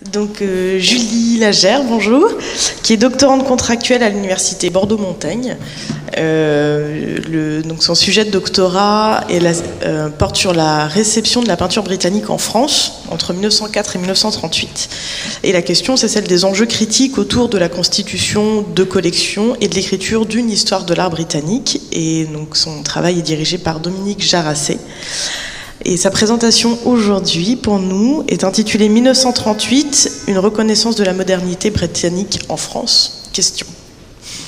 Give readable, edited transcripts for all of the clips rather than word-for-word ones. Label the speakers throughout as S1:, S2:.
S1: Donc Julie Lagère, bonjour, qui est doctorante contractuelle à l'université Bordeaux-Montaigne. Donc son sujet de doctorat porte sur la réception de la peinture britannique en France entre 1904 et 1938. Et la question, c'est celle des enjeux critiques autour de la constitution de collections et de l'écriture d'une histoire de l'art britannique. Et donc son travail est dirigé par Dominique Jarassé. Et sa présentation aujourd'hui, pour nous, est intitulée 1938, une reconnaissance de la modernité britannique en France. Question.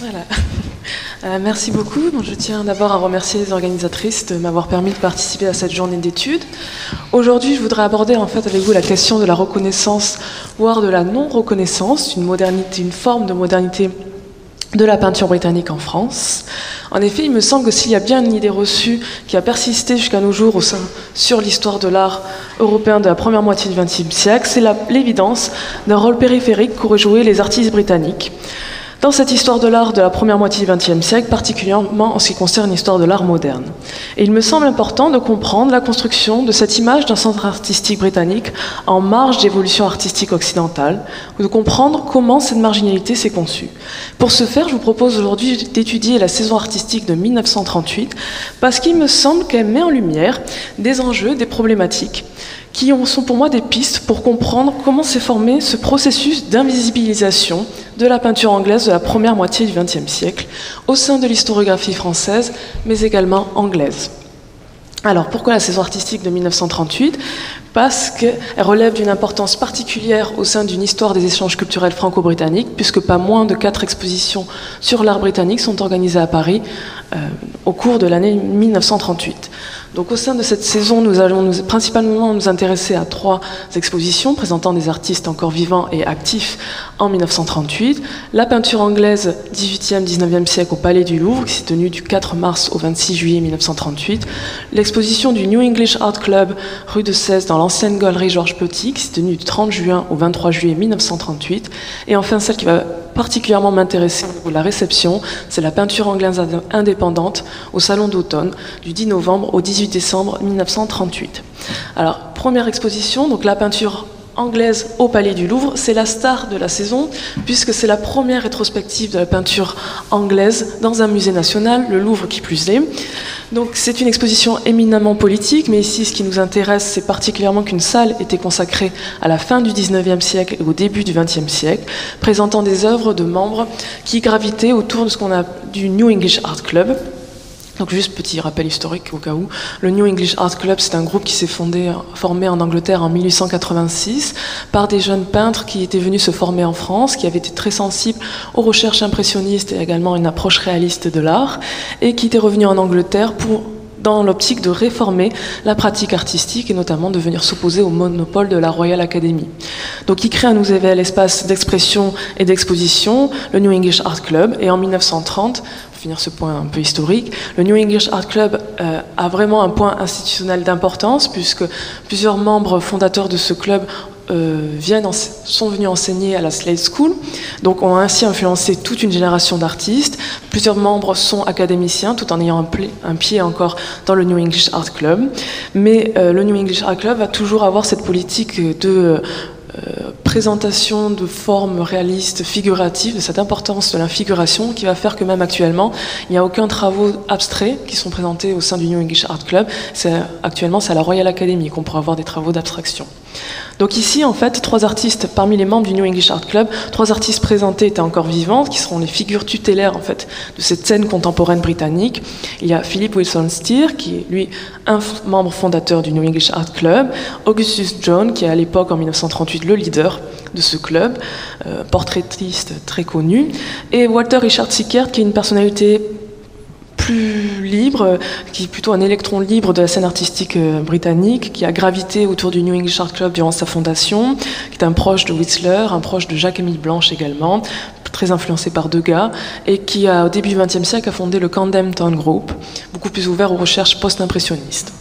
S2: Voilà. Merci beaucoup. Donc, je tiens d'abord à remercier les organisatrices de m'avoir permis de participer à cette journée d'études. Aujourd'hui, je voudrais aborder en fait avec vous la question de la reconnaissance, voire de la non-reconnaissance, une forme de modernité de la peinture britannique en France. En effet, il me semble que s'il y a bien une idée reçue qui a persisté jusqu'à nos jours sur l'histoire de l'art européen de la première moitié du XXe siècle, c'est l'évidence d'un rôle périphérique qu'auraient joué les artistes britanniques dans cette histoire de l'art de la première moitié du XXe siècle, particulièrement en ce qui concerne l'histoire de l'art moderne. Et il me semble important de comprendre la construction de cette image d'un centre artistique britannique en marge d'évolution artistique occidentale, de comprendre comment cette marginalité s'est conçue. Pour ce faire, je vous propose aujourd'hui d'étudier la saison artistique de 1938, parce qu'il me semble qu'elle met en lumière des enjeux, des problématiques, qui sont pour moi des pistes pour comprendre comment s'est formé ce processus d'invisibilisation de la peinture anglaise de la première moitié du XXe siècle au sein de l'historiographie française, mais également anglaise. Alors, pourquoi la saison artistique de 1938 ? Parce qu'elle relève d'une importance particulière au sein d'une histoire des échanges culturels franco-britanniques, puisque pas moins de 4 expositions sur l'art britannique sont organisées à Paris au cours de l'année 1938. Donc au sein de cette saison, nous allons principalement nous intéresser à 3 expositions présentant des artistes encore vivants et actifs en 1938. La peinture anglaise 18e-19e siècle au Palais du Louvre, qui s'est tenue du 4 mars au 26 juillet 1938. L'exposition du New English Art Club, rue de Sèze, dans l'ancienne galerie Georges Petit, qui s'est tenue du 30 juin au 23 juillet 1938. Et enfin, celle qui va particulièrement m'intéresser au niveau de la réception, c'est la peinture anglaise indépendante au Salon d'automne du 10 novembre au 18 décembre 1938. Alors, première exposition, donc la peinture anglaise au Palais du Louvre, c'est la star de la saison, puisque c'est la première rétrospective de la peinture anglaise dans un musée national, le Louvre qui plus est. Donc c'est une exposition éminemment politique, mais ici ce qui nous intéresse, c'est particulièrement qu'une salle était consacrée à la fin du XIXe siècle et au début du XXe siècle, présentant des œuvres de membres qui gravitaient autour de ce qu'on a du New English Art Club. Donc juste petit rappel historique au cas où. Le New English Art Club, c'est un groupe qui s'est formé en Angleterre en 1886 par des jeunes peintres qui étaient venus se former en France, qui avaient été très sensibles aux recherches impressionnistes et également une approche réaliste de l'art, et qui étaient revenus en Angleterre dans l'optique de réformer la pratique artistique et notamment de venir s'opposer au monopole de la Royal Academy. Donc ils créent un nouvel espace d'expression et d'exposition, le New English Art Club, et en 1930, finir ce point un peu historique, le New English Art Club a vraiment un point institutionnel d'importance puisque plusieurs membres fondateurs de ce club sont venus enseigner à la Slade School, donc ont ainsi influencé toute une génération d'artistes. Plusieurs membres sont académiciens tout en ayant un pied encore dans le New English Art Club, mais le New English Art Club va toujours avoir cette politique de présentation de formes réalistes, figuratives, de cette importance de la figuration qui va faire que même actuellement, il n'y a aucun travaux abstraits qui sont présentés au sein du New English Art Club. Actuellement, c'est à la Royal Academy qu'on pourra avoir des travaux d'abstraction. Donc ici, en fait, 3 artistes parmi les membres du New English Art Club, 3 artistes présentés étaient encore vivants, qui seront les figures tutélaires en fait de cette scène contemporaine britannique. Il y a Philip Wilson Steer, qui est lui un membre fondateur du New English Art Club, Augustus John, qui est à l'époque en 1938 le leader de ce club, portraitiste très connu, et Walter Richard Sickert, qui est une personnalité plus libre, qui est plutôt un électron libre de la scène artistique britannique, qui a gravité autour du New English Art Club durant sa fondation, qui est un proche de Whistler, un proche de Jacques-Émile Blanche également, très influencé par Degas, et qui, au début du XXe siècle, a fondé le Camden Town Group, beaucoup plus ouvert aux recherches post-impressionnistes.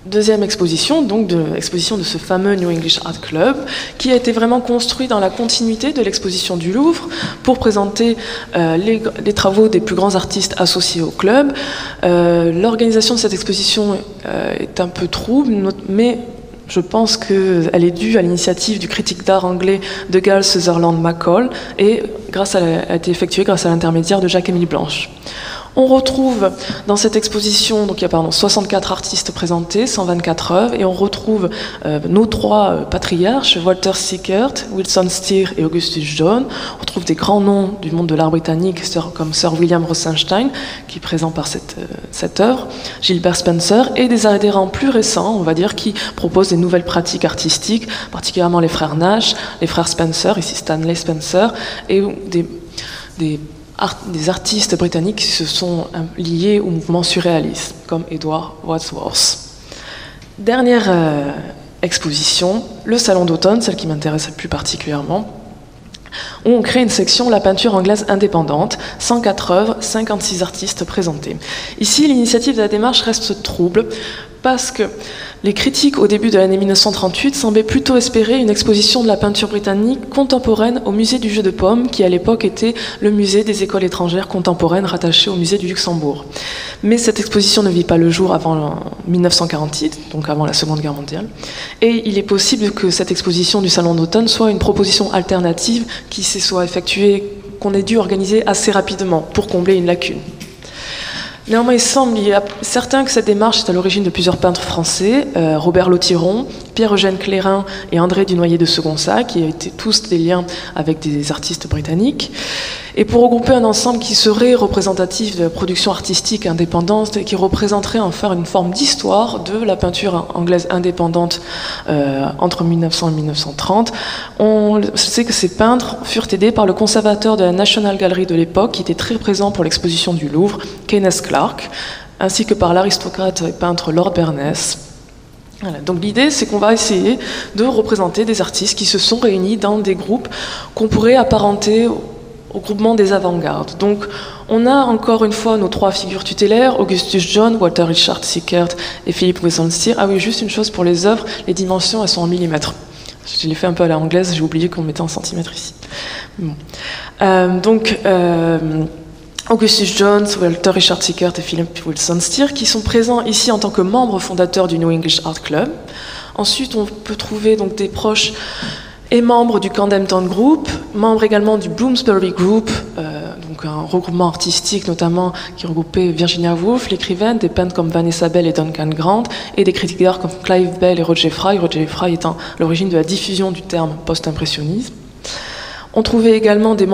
S2: Deuxième exposition, donc l'exposition de ce fameux New English Art Club, qui a été vraiment construit dans la continuité de l'exposition du Louvre pour présenter les travaux des plus grands artistes associés au club. L'organisation de cette exposition est un peu trouble, mais je pense qu'elle est due à l'initiative du critique d'art anglais Dougal Sutherland McCall et a été effectuée grâce à l'intermédiaire de Jacques-Émile Blanche. On retrouve dans cette exposition, donc il y a 64 artistes présentés, 124 œuvres, et on retrouve nos trois patriarches, Walter Sickert, Wilson Steer et Augustus John. On retrouve des grands noms du monde de l'art britannique, comme Sir William Rosenstein, qui est présent par cette œuvre, Gilbert Spencer, et des adhérents plus récents, on va dire, qui proposent des nouvelles pratiques artistiques, particulièrement les frères Nash, les frères Spencer, ici Stanley Spencer, et des artistes britanniques qui se sont liés au mouvement surréaliste, comme Edward Wadsworth. Dernière exposition, le Salon d'automne, celle qui m'intéresse plus particulièrement, où on crée une section La peinture anglaise indépendante, 104 œuvres, 56 artistes présentés. Ici, l'initiative de la démarche reste trouble, parce que les critiques au début de l'année 1938 semblaient plutôt espérer une exposition de la peinture britannique contemporaine au musée du Jeu de Paume, qui à l'époque était le musée des écoles étrangères contemporaines rattaché au musée du Luxembourg. Mais cette exposition ne vit pas le jour avant 1948, donc avant la Seconde Guerre mondiale, et il est possible que cette exposition du Salon d'automne soit une proposition alternative qui se soit effectuée, qu'on ait dû organiser assez rapidement pour combler une lacune. Néanmoins, il y a certain que cette démarche est à l'origine de plusieurs peintres français, Robert Lothiron, Pierre-Eugène Clérin et André Dunoyer de Segonçat, qui ont été tous des liens avec des artistes britanniques. Et pour regrouper un ensemble qui serait représentatif de la production artistique indépendante et qui représenterait enfin une forme d'histoire de la peinture anglaise indépendante entre 1900 et 1930, on sait que ces peintres furent aidés par le conservateur de la National Gallery de l'époque, qui était très présent pour l'exposition du Louvre, Kenneth Clark, ainsi que par l'aristocrate et peintre Lord Berners. Voilà, donc l'idée, c'est qu'on va essayer de représenter des artistes qui se sont réunis dans des groupes qu'on pourrait apparenter au groupement des avant-gardes. Donc, on a encore une fois nos trois figures tutélaires, Augustus John, Walter Richard Sickert et Philip Wilson Steer. Ah oui, juste une chose pour les œuvres, les dimensions, elles sont en millimètres. Je l'ai fait un peu à la anglaise, j'ai oublié qu'on mettait en centimètres ici. Bon. Augustus John, Walter Richard Sickert et Philip Wilson Steer, qui sont présents ici en tant que membres fondateurs du New English Art Club. Ensuite, on peut trouver donc des proches et membre du Camden Town Group, membre également du Bloomsbury Group, donc un regroupement artistique notamment qui regroupait Virginia Woolf, l'écrivaine, des peintres comme Vanessa Bell et Duncan Grant, et des critiques d'art comme Clive Bell et Roger Fry étant à l'origine de la diffusion du terme post-impressionnisme. On trouvait également des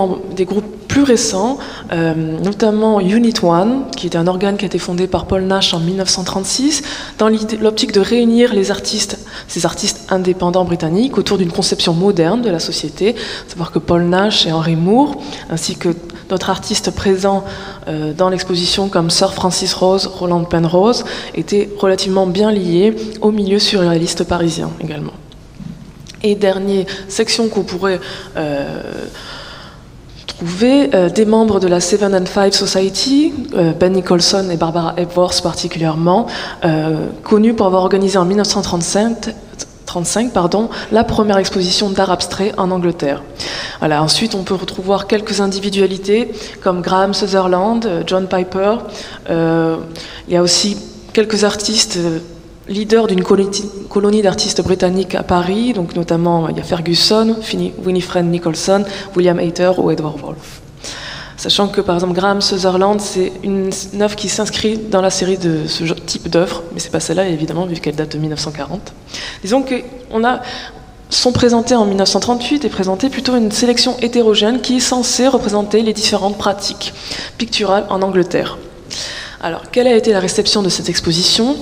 S2: groupes plus récents, notamment Unit One, qui est un organe qui a été fondé par Paul Nash en 1936, dans l'optique de réunir ces artistes indépendants britanniques autour d'une conception moderne de la société. À savoir que Paul Nash et Henry Moore, ainsi que d'autres artistes présents dans l'exposition comme Sir Francis Rose, Roland Penrose, étaient relativement bien liés au milieu surréaliste parisien également. Et dernière section qu'on pourrait trouver, des membres de la Seven and Five Society, Ben Nicholson et Barbara Hepworth particulièrement, connus pour avoir organisé en 1935 la première exposition d'art abstrait en Angleterre. Voilà, ensuite, on peut retrouver quelques individualités comme Graham Sutherland, John Piper. Il y a aussi quelques artistes leader d'une colonie d'artistes britanniques à Paris, donc notamment il y a Ferguson, Winifred Nicholson, William Hayter ou Edward Wolfe. Sachant que par exemple Graham Sutherland, c'est une œuvre qui s'inscrit dans la série de ce type d'œuvre, mais c'est pas celle-là évidemment vu qu'elle date de 1940. Disons que sont présentés en 1938 et présentés plutôt une sélection hétérogène qui est censée représenter les différentes pratiques picturales en Angleterre. Alors, quelle a été la réception de cette exposition ?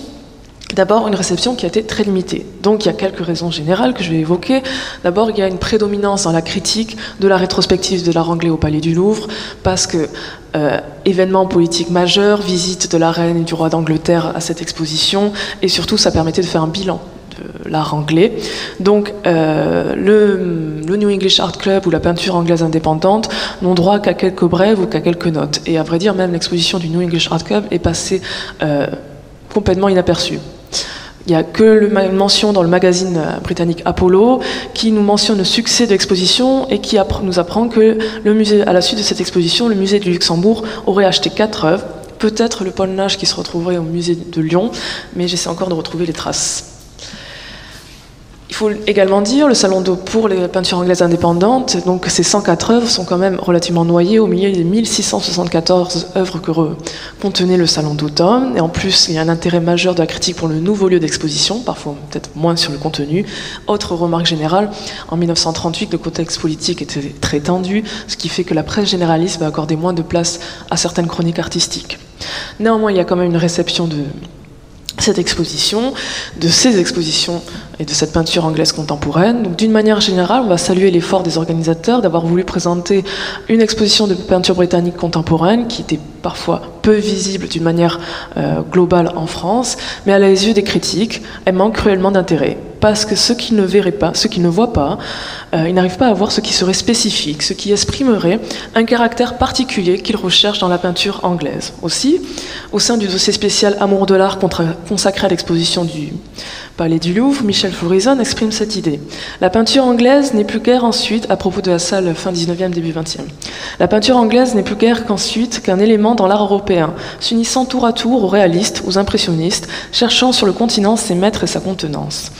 S2: D'abord, une réception qui a été très limitée. Donc, il y a quelques raisons générales que je vais évoquer. D'abord, il y a une prédominance dans la critique de la rétrospective de l'art anglais au Palais du Louvre, parce que événement politique majeur, visite de la reine et du roi d'Angleterre à cette exposition, et surtout, ça permettait de faire un bilan de l'art anglais. Donc, le New English Art Club ou la peinture anglaise indépendante n'ont droit qu'à quelques brèves ou qu'à quelques notes. Et à vrai dire, même l'exposition du New English Art Club est passée complètement inaperçue. Il n'y a que une mention dans le magazine britannique Apollo qui nous mentionne le succès de l'exposition et qui nous apprend que le musée, à la suite de cette exposition, le musée du Luxembourg aurait acheté 4 œuvres, peut-être le Paul Nash qui se retrouverait au musée de Lyon, mais j'essaie encore de retrouver les traces. faut également dire, le Salon d'eau pour les peintures anglaises indépendantes, donc ces 104 œuvres sont quand même relativement noyées au milieu des 1674 œuvres que contenait le Salon d'automne. Et en plus, il y a un intérêt majeur de la critique pour le nouveau lieu d'exposition, parfois peut-être moins sur le contenu. Autre remarque générale, en 1938, le contexte politique était très tendu, ce qui fait que la presse généraliste va accorder moins de place à certaines chroniques artistiques. Néanmoins, il y a quand même une réception de cette exposition, de ces expositions et de cette peinture anglaise contemporaine. Donc, d'une manière générale, on va saluer l'effort des organisateurs d'avoir voulu présenter une exposition de peinture britannique contemporaine qui était parfois peu visible d'une manière globale en France, mais à les yeux des critiques, elle manque cruellement d'intérêt. Parce que ceux qui ne verraient pas, ceux qui ne voient pas, ils n'arrivent pas à voir ce qui serait spécifique, ce qui exprimerait un caractère particulier qu'ils recherchent dans la peinture anglaise. Aussi, au sein du dossier spécial Amour de l'art consacré à l'exposition du Palais du Louvre, Michel Florizon exprime cette idée. La peinture anglaise n'est plus guère ensuite, à propos de la salle fin 19e, début 20e, la peinture anglaise n'est plus guère qu'ensuite qu'un élément dans l'art européen, s'unissant tour à tour aux réalistes, aux impressionnistes, cherchant sur le continent ses maîtres et sa contenance.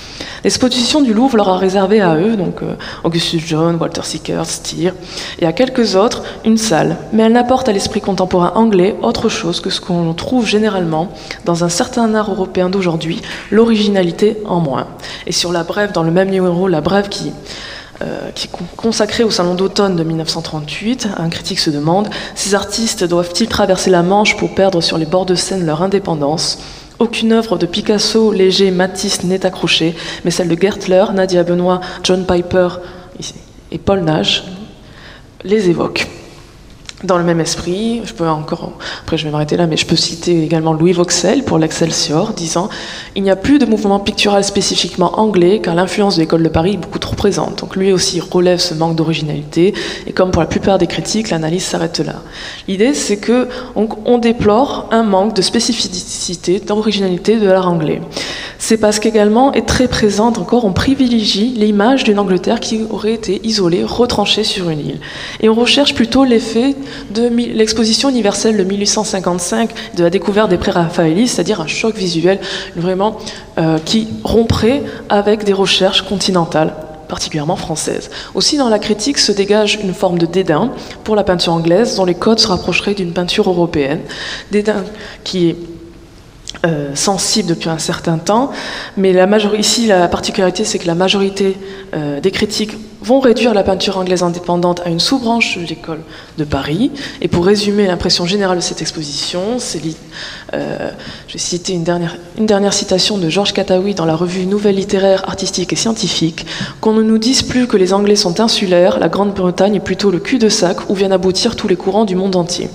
S2: L'exposition du Louvre leur a réservé à eux, donc Augustus John, Walter Sickert, Stier, et à quelques autres, une salle. Mais elle n'apporte à l'esprit contemporain anglais autre chose que ce qu'on trouve généralement dans un certain art européen d'aujourd'hui, l'originalité en moins. Et sur la brève, dans le même numéro, la brève qui est consacrée au Salon d'automne de 1938, un critique se demande « Ces artistes doivent-ils traverser la Manche pour perdre sur les bords de Seine leur indépendance ?» Aucune œuvre de Picasso, Léger, Matisse n'est accrochée, mais celle de Gertler, Nadia Benoît, John Piper et Paul Nash les évoquent. Dans le même esprit, après je vais m'arrêter là, mais je peux citer également Louis Vauxhall pour l'Excelsior, disant « Il n'y a plus de mouvement pictural spécifiquement anglais, car l'influence de l'école de Paris est beaucoup trop présente. » Donc lui aussi relève ce manque d'originalité, et comme pour la plupart des critiques, l'analyse s'arrête là. L'idée, c'est qu'on déplore un manque de spécificité, d'originalité de l'art anglais. C'est parce qu'également est très présente encore, on privilégie l'image d'une Angleterre qui aurait été isolée, retranchée sur une île. Et on recherche plutôt l'effet de l'exposition universelle de 1855, de la découverte des pré-raphaélistes, c'est-à-dire un choc visuel vraiment qui romprait avec des recherches continentales, particulièrement françaises. Aussi, dans la critique se dégage une forme de dédain pour la peinture anglaise, dont les codes se rapprocheraient d'une peinture européenne. Dédain qui est sensible depuis un certain temps, mais ici la particularité c'est que la majorité des critiques vont réduire la peinture anglaise indépendante à une sous-branche de l'école de Paris. Et pour résumer l'impression générale de cette exposition, je vais citer une dernière citation de Georges Kataoui dans la revue Nouvelle littéraire, artistique et scientifique, qu'on ne nous dise plus que les Anglais sont insulaires, la Grande-Bretagne est plutôt le cul-de-sac où viennent aboutir tous les courants du monde entier.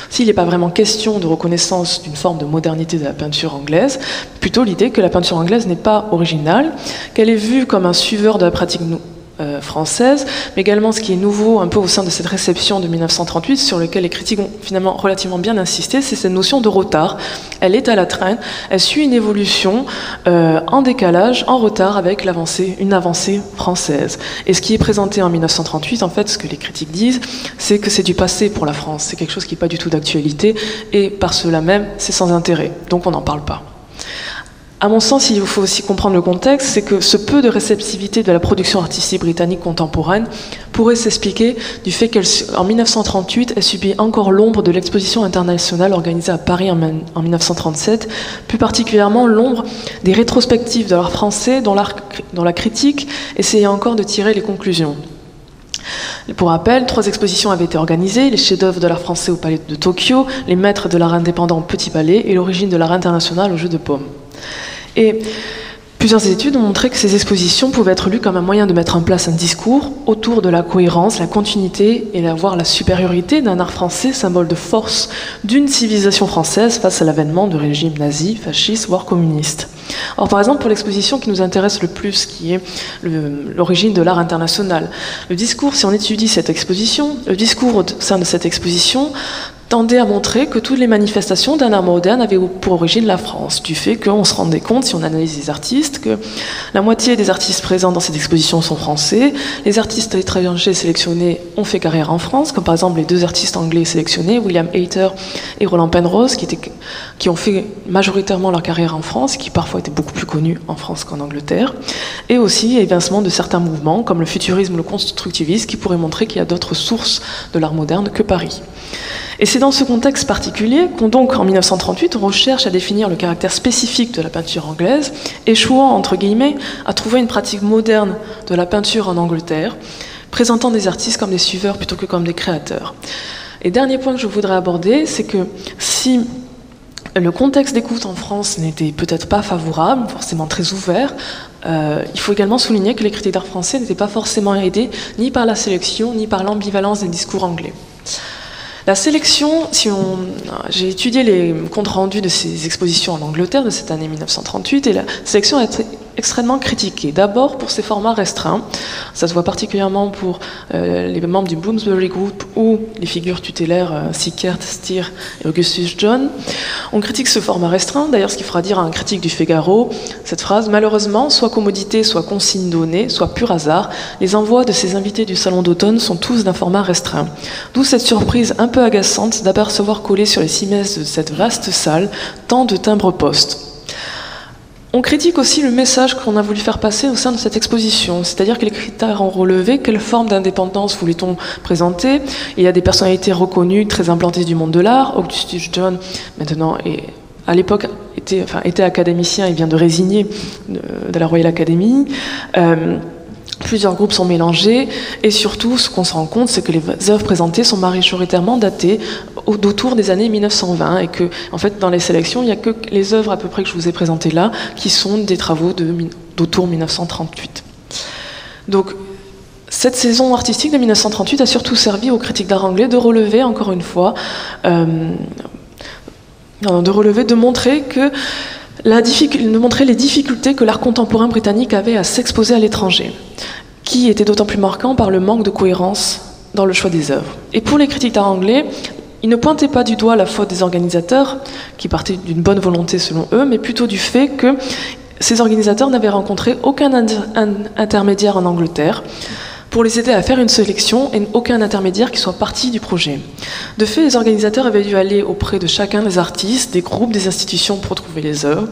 S2: S'il n'est pas vraiment question de reconnaissance d'une forme de modernité de la peinture anglaise, plutôt l'idée que la peinture anglaise n'est pas originale, qu'elle est vue comme un suiveur de la pratique française, mais également ce qui est nouveau un peu au sein de cette réception de 1938, sur lequel les critiques ont finalement relativement bien insisté, c'est cette notion de retard. Elle est à la traîne, elle suit une évolution en décalage, en retard avec une avancée française. Et ce qui est présenté en 1938, en fait, ce que les critiques disent, c'est que c'est du passé pour la France, c'est quelque chose qui n'est pas du tout d'actualité, et par cela même, c'est sans intérêt, donc on n'en parle pas. À mon sens, il faut aussi comprendre le contexte, c'est que ce peu de réceptivité de la production artistique britannique contemporaine pourrait s'expliquer du fait qu'en 1938, elle subit encore l'ombre de l'exposition internationale organisée à Paris en 1937, plus particulièrement l'ombre des rétrospectives de l'art français dont la critique essayait encore de tirer les conclusions. Pour rappel, 3 expositions avaient été organisées, les chefs-d'œuvre de l'art français au Palais de Tokyo, les maîtres de l'art indépendant au Petit Palais et l'origine de l'art international au Jeu de Paume. Et plusieurs études ont montré que ces expositions pouvaient être lues comme un moyen de mettre en place un discours autour de la cohérence, la continuité et voire la supériorité d'un art français, symbole de force d'une civilisation française face à l'avènement de régimes nazis, fascistes, voire communistes. Or, par exemple, pour l'exposition qui nous intéresse le plus, qui est l'origine de l'art international, le discours, si on étudie cette exposition, le discours au sein de cette exposition tendait à montrer que toutes les manifestations d'un art moderne avaient pour origine la France, du fait qu'on se rendait compte, si on analyse les artistes, que la moitié des artistes présents dans cette exposition sont français, les artistes étrangers sélectionnés ont fait carrière en France, comme par exemple les 2 artistes anglais sélectionnés, William Hayter et Roland Penrose, qui ont fait majoritairement leur carrière en France, qui parfois étaient beaucoup plus connus en France qu'en Angleterre, et aussi évincement de certains mouvements, comme le futurisme ou le constructivisme, qui pourraient montrer qu'il y a d'autres sources de l'art moderne que Paris. Et c'est dans ce contexte particulier qu'on donc, en 1938, on recherche à définir le caractère spécifique de la peinture anglaise, échouant, entre guillemets, à trouver une pratique moderne de la peinture en Angleterre, présentant des artistes comme des suiveurs plutôt que comme des créateurs. Et dernier point que je voudrais aborder, c'est que si le contexte d'écoute en France n'était peut-être pas favorable, forcément très ouvert, il faut également souligner que les critiques d'art français n'étaient pas forcément aidés ni par la sélection, ni par l'ambivalence des discours anglais. La sélection, j'ai étudié les comptes rendus de ces expositions en Angleterre de cette année 1938 et la sélection a été extrêmement critiquée. D'abord pour ses formats restreints, ça se voit particulièrement pour les membres du Bloomsbury Group ou les figures tutélaires Sickert, Stier et Augustus John. On critique ce format restreint, d'ailleurs ce qui fera dire à un critique du Figaro cette phrase: malheureusement, soit commodité, soit consigne donnée, soit pur hasard, les envois de ces invités du salon d'automne sont tous d'un format restreint. D'où cette surprise un peu agaçante d'apercevoir coller sur les cimaises de cette vaste salle tant de timbres-poste. On critique aussi le message qu'on a voulu faire passer au sein de cette exposition, c'est-à-dire que les critères ont relevé quelle forme d'indépendance voulait-on présenter. Il y a des personnalités reconnues, très implantées du monde de l'art. Augustus John, maintenant, à l'époque, était académicien, il vient de résigner de la Royal Academy. Plusieurs groupes sont mélangés et surtout, ce qu'on se rend compte, c'est que les œuvres présentées sont majoritairement datées d'autour des années 1920 et que, en fait, dans les sélections, il n'y a que les œuvres à peu près que je vous ai présentées là qui sont des travaux d'autour 1938. Donc, cette saison artistique de 1938 a surtout servi aux critiques d'art anglais de relever, encore une fois, de montrer les difficultés que l'art contemporain britannique avait à s'exposer à l'étranger, qui était d'autant plus marquant par le manque de cohérence dans le choix des œuvres. Et pour les critiques d'art anglais, ils ne pointaient pas du doigt la faute des organisateurs, qui partaient d'une bonne volonté selon eux, mais plutôt du fait que ces organisateurs n'avaient rencontré aucun intermédiaire en Angleterre pour les aider à faire une sélection et aucun intermédiaire qui soit parti du projet. De fait, les organisateurs avaient dû aller auprès de chacun des artistes, des groupes, des institutions pour trouver les œuvres.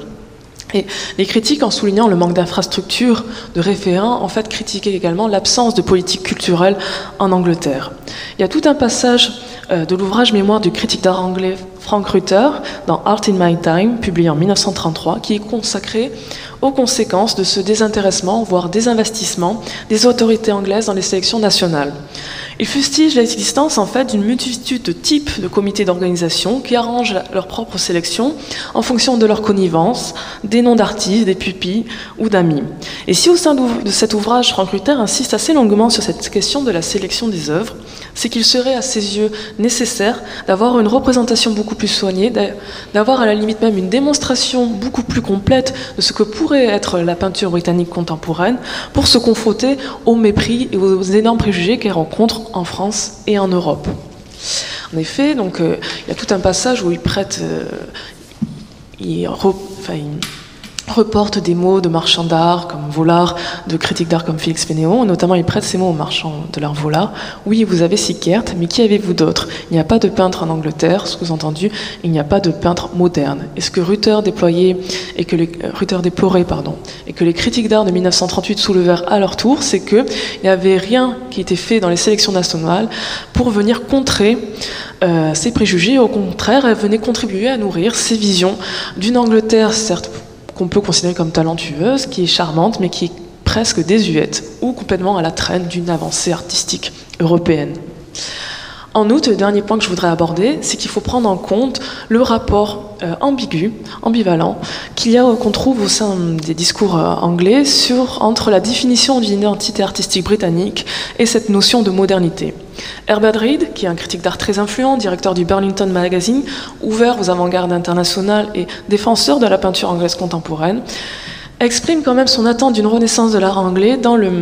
S2: Et les critiques, en soulignant le manque d'infrastructures, de référents, en fait, critiquaient également l'absence de politique culturelle en Angleterre. Il y a tout un passage de l'ouvrage mémoire du critique d'art anglais Frank Rutter, dans Art in My Time, publié en 1933, qui est consacré aux conséquences de ce désintéressement, voire désinvestissement, des autorités anglaises dans les sélections nationales. Il fustige l'existence en fait d'une multitude de types de comités d'organisation qui arrangent leur propre sélection en fonction de leur connivence, des noms d'artistes, des pupilles ou d'amis. Et si au sein de cet ouvrage, Frank Rutter insiste assez longuement sur cette question de la sélection des œuvres, c'est qu'il serait à ses yeux nécessaire d'avoir une représentation beaucoup plus soignée, d'avoir à la limite même une démonstration beaucoup plus complète de ce que pourrait être la peinture britannique contemporaine pour se confronter au mépris et aux énormes préjugés qu'elle rencontre en France et en Europe. En effet, donc, il y a tout un passage où il reporte des mots de marchands d'art comme Vollard, de critiques d'art comme Félix Fénéon, notamment il prête ces mots aux marchands de l'art Vollard. Oui, vous avez Sickert, mais qui avez-vous d'autre? Il n'y a pas de peintre en Angleterre, sous-entendu, il n'y a pas de peintre moderne. Et ce que Rutter déplorait, et que les critiques d'art de 1938 soulevèrent à leur tour, c'est qu'il n'y avait rien qui était fait dans les sélections nationales pour venir contrer ces préjugés. Au contraire, elles venaient contribuer à nourrir ces visions d'une Angleterre, certes, qu'on peut considérer comme talentueuse, qui est charmante, mais qui est presque désuète, ou complètement à la traîne d'une avancée artistique européenne. En outre, le dernier point que je voudrais aborder, c'est qu'il faut prendre en compte le rapport ambivalent, qu'on trouve au sein des discours anglais entre la définition d'une identité artistique britannique et cette notion de modernité. Herbert Reed, qui est un critique d'art très influent, directeur du Burlington Magazine, ouvert aux avant-gardes internationales et défenseur de la peinture anglaise contemporaine, exprime quand même son attente d'une renaissance de l'art anglais dans le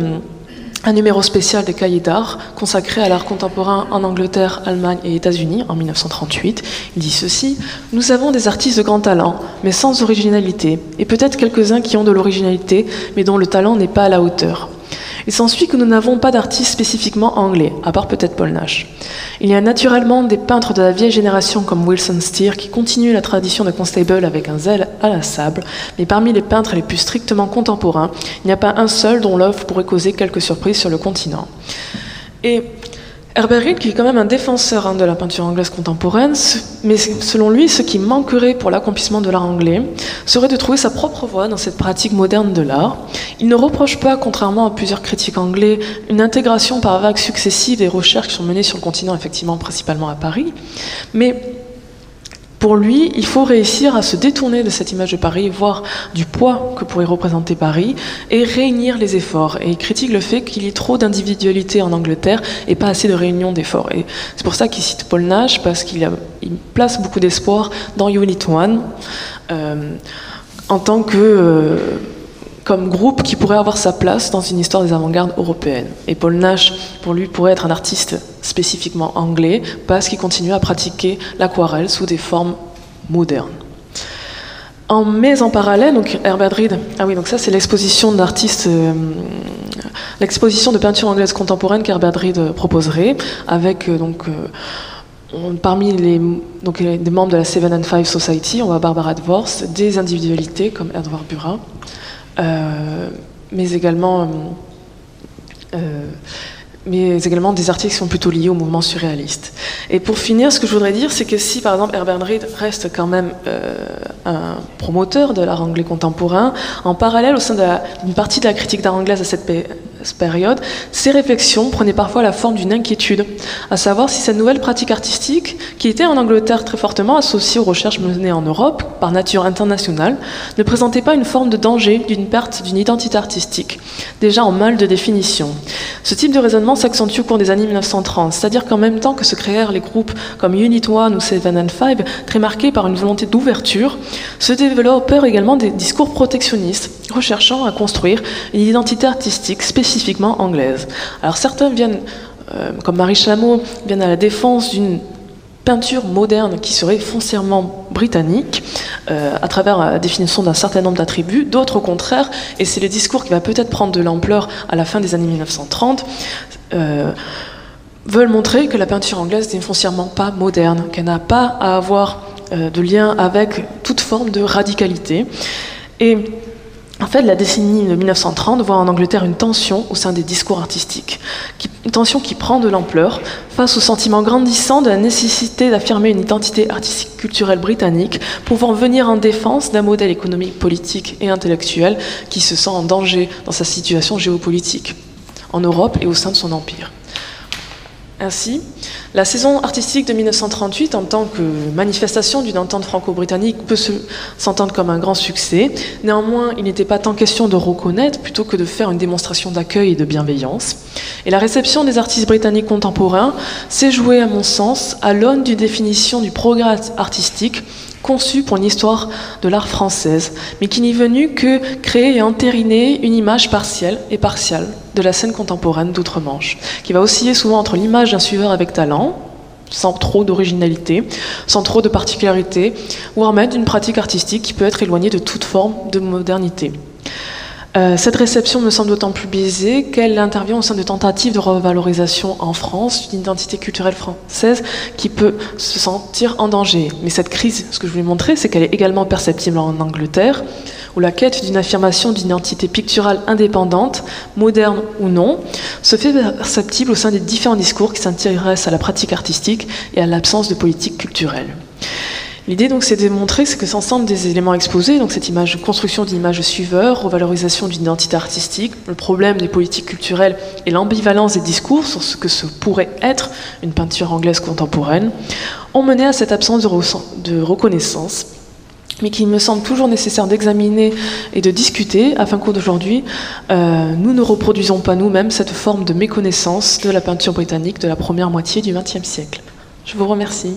S2: un numéro spécial des cahiers d'art consacré à l'art contemporain en Angleterre, Allemagne et États-Unis en 1938. Il dit ceci: « Nous avons des artistes de grand talent, mais sans originalité, et peut-être quelques-uns qui ont de l'originalité, mais dont le talent n'est pas à la hauteur. Il s'ensuit que nous n'avons pas d'artistes spécifiquement anglais, à part peut-être Paul Nash. Il y a naturellement des peintres de la vieille génération comme Wilson Steer qui continuent la tradition de Constable avec un zèle inlassable, mais parmi les peintres les plus strictement contemporains, il n'y a pas un seul dont l'œuvre pourrait causer quelques surprises sur le continent. » Et Herbert Reed, qui est quand même un défenseur de la peinture anglaise contemporaine, mais selon lui, ce qui manquerait pour l'accomplissement de l'art anglais serait de trouver sa propre voie dans cette pratique moderne de l'art. Il ne reproche pas, contrairement à plusieurs critiques anglais, une intégration par vagues successives des recherches qui sont menées sur le continent, effectivement, principalement à Paris, mais pour lui, il faut réussir à se détourner de cette image de Paris, voire du poids que pourrait représenter Paris, et réunir les efforts. Et il critique le fait qu'il y ait trop d'individualité en Angleterre et pas assez de réunion d'efforts. Et c'est pour ça qu'il cite Paul Nash, parce qu'il place beaucoup d'espoir dans Unit One, en tant que comme groupe qui pourrait avoir sa place dans une histoire des avant-gardes européennes. Et Paul Nash, pour lui, pourrait être un artiste spécifiquement anglais, parce qu'il continue à pratiquer l'aquarelle sous des formes modernes. Mais en parallèle, donc Herbert Reed, donc ça c'est l'exposition d'artistes, l'exposition de peinture anglaise contemporaine qu'Herbert Reed proposerait, avec parmi les membres de la Seven and Five Society, on voit Barbara Dworth, des individualités comme Edward Burra, mais également des artistes qui sont plutôt liés au mouvement surréaliste. Et pour finir, ce que je voudrais dire, c'est que si par exemple Herbert Reed reste quand même un promoteur de l'art anglais contemporain, en parallèle au sein d'une partie de la critique d'art anglaise à cette période, ces réflexions prenaient parfois la forme d'une inquiétude, à savoir si cette nouvelle pratique artistique, qui était en Angleterre très fortement associée aux recherches menées en Europe, par nature internationale, ne présentait pas une forme de danger d'une perte d'une identité artistique, déjà en mal de définition. Ce type de raisonnement s'accentue au cours des années 1930, c'est-à-dire qu'en même temps que se créèrent les groupes comme Unit One ou Seven and Five, très marqués par une volonté d'ouverture, se développèrent également des discours protectionnistes, recherchant à construire une identité artistique spécifiquement anglaise. Alors certains viennent, comme Marie Chameau, viennent à la défense d'une peinture moderne qui serait foncièrement britannique, à travers la définition d'un certain nombre d'attributs. D'autres, au contraire, et c'est le discours qui va peut-être prendre de l'ampleur à la fin des années 1930, veulent montrer que la peinture anglaise n'est foncièrement pas moderne, qu'elle n'a pas à avoir de lien avec toute forme de radicalité. Et en fait, la décennie de 1930 voit en Angleterre une tension au sein des discours artistiques, une tension qui prend de l'ampleur face au sentiment grandissant de la nécessité d'affirmer une identité artistique culturelle britannique pouvant venir en défense d'un modèle économique, politique et intellectuel qui se sent en danger dans sa situation géopolitique, en Europe et au sein de son empire. Ainsi, la saison artistique de 1938, en tant que manifestation d'une entente franco-britannique, peut s'entendre comme un grand succès. Néanmoins, il n'était pas tant question de reconnaître, plutôt que de faire une démonstration d'accueil et de bienveillance. Et la réception des artistes britanniques contemporains s'est jouée, à mon sens, à l'aune d'une définition du progrès artistique conçu pour une histoire de l'art française, mais qui n'est venu que créer et entériner une image partielle et partiale de la scène contemporaine d'outre-Manche, qui va osciller souvent entre l'image d'un suiveur avec talent, sans trop d'originalité, sans trop de particularité, voire même d'une pratique artistique qui peut être éloignée de toute forme de modernité. Cette réception me semble d'autant plus biaisée qu'elle intervient au sein de tentatives de revalorisation en France d'une identité culturelle française qui peut se sentir en danger. Mais cette crise, ce que je voulais montrer, c'est qu'elle est également perceptible en Angleterre, où la quête d'une affirmation d'une identité picturale indépendante, moderne ou non, se fait perceptible au sein des différents discours qui s'intéressent à la pratique artistique et à l'absence de politique culturelle. L'idée, donc, c'est de montrer que c'est ensemble des éléments exposés, donc cette image, construction d'une image de suiveur, revalorisation d'une identité artistique, le problème des politiques culturelles et l'ambivalence des discours sur ce que ce pourrait être une peinture anglaise contemporaine, ont mené à cette absence de reconnaissance, mais qu'il me semble toujours nécessaire d'examiner et de discuter, afin qu'aujourd'hui, nous ne reproduisons pas nous-mêmes cette forme de méconnaissance de la peinture britannique de la première moitié du XXe siècle. Je vous remercie.